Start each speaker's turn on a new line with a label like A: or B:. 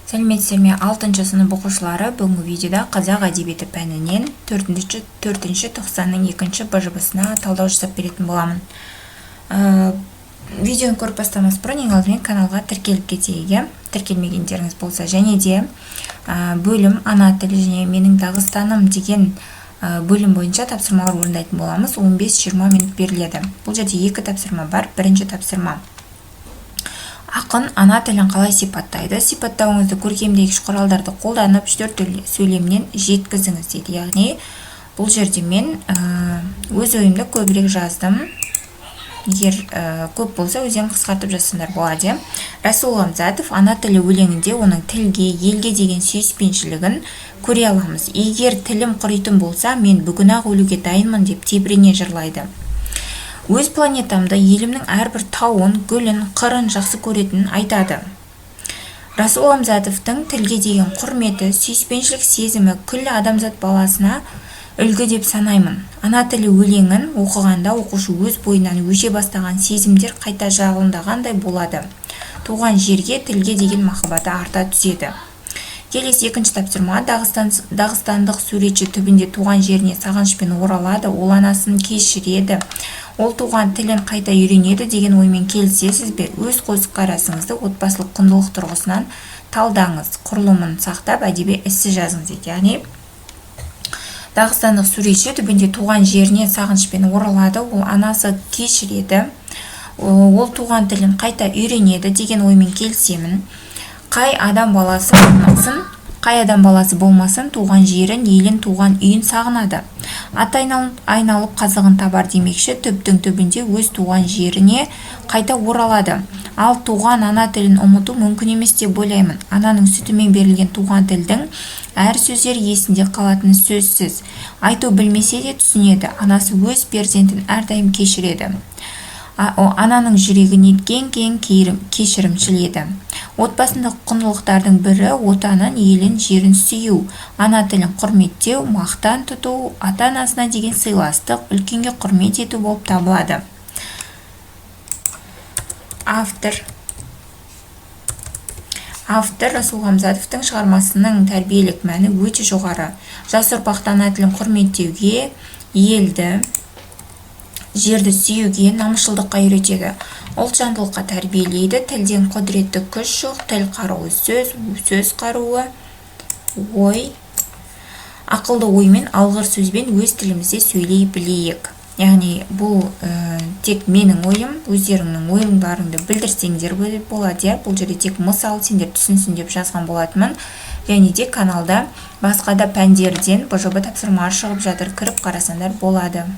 A: Сәлеметсіздер ме? 6 сынып оқушылары бүгінгі видеода қазақ әдебиеті пәнінен 4-ші 90-ның 2-ші б-жыбысына талдау жасап беретін боламын. Видеоны көріп бастамас бұрын ең алдымен каналға тіркеліп кетейік. Тіркелмегендеріңіз болса, және де бөлім ана тілі және менің Дағыстаным деген бөлім бойынша тапсырмалар орындайтын боламыз. 15-20 минут беріледі. Бұл жерде 2 тапсырма бар. Бірінші тапсырма: ақын ана тілін қалай сипаттайды? Сипаттауыңызды көркемдегіш құралдарды қолданып 4 сөйлемнен жеткізіңіз дейді. Яғни бұл жерде мен өз ойымды көбірек жаздым. Егер көп болса, өзен қысқартып жазсаңдар болады. Расул Ғамзатов ана тілі өлеңінде оның тілге, елге деген сүйіспеншілігін көре аламыз. Егер тілім құритын болса, мен бүгін-ақ өлуге дайынмын деп тебірене жырлайды. Өз планетамда елімнің әрбір тауын, гүлін, қырын жақсы көретінін айтады. Расул Ғамзатовтың тілге деген құрметі, сүйіспеншілік сезімі күллі адамзат баласына үлгі деп санаймын. Ана тілі өлеңін оқығанда оқушы өз бойынан өше бастаған сезімдер қайта жағылымдағандай болады. Туған жерге, тілге деген махаббаты арта түседі. Келесі 2-ші тапсырма: дағыстандық суретші түбінде туған жеріне сағынышпен оралады, ол анасын кешіреді, ол туған тілін қайта үйренеді деген оймен келісесіз бе? Өз көзқарасыңызды отбасылық құндылық тұрғысынан талдаңыз, құрылымын сақтап әдеби эссе жазыңыз дейді. Яғни дағыстандық суретші түбінде туған жеріне сағынышпен оралады, ол анасы кешіреді, ол туған тілін қайта үйренеді деген оймен келісемін. Қай адам баласы болмасын, туған жерін, елін, туған үйін сағынады. Ат айналып қазығын табар демекші, түптің түбінде өз туған жеріне қайта оралады. Ал туған ана тілін ұмыту мүмкін емес деп ойлаймын. Ананың сүтімен берілген туған тілдің әр сөздер есінде қалатыны сөзсіз. Айту білмесе де түсінеді. Анасы өз перзентін әрдайым кешіреді. Ананың жүрегі неткен кең кешірімшіл еді. Отбасындық құндылықтардың бірі отанын, елін, жерін сүю, ана тілін құрметтеу, мақтан тұту, ата-анасына деген сыйластық, үлкенге құрмет ету болып табылады. Автор Расул Ғамзатовтың шығармасының тәрбиелік мәні өте жоғары. Жас ұрпақты ана тілін құрметтеуге, елді, жерді сүюге, намысшылдыққа үйретеді. Ұлтжандылыққа тәрбиелейді. Тілден құдіретті күш жоқ, тіл қаруы сөз қаруы ой. Ақылды оймен, алғыр сөзбен өз тілімізде сөйлей білейік. Яғни бұл тек менің ойым, өздеріңнің ойыңдарыңды білдірсеңдер болады. Бұл жерде тек мысал, сендер түсінсін деп жазған болатынмын. Және де каналда басқа да пәндерден БЖБ тапсырма шығып жатыр, кіріп қарасаңдар болады.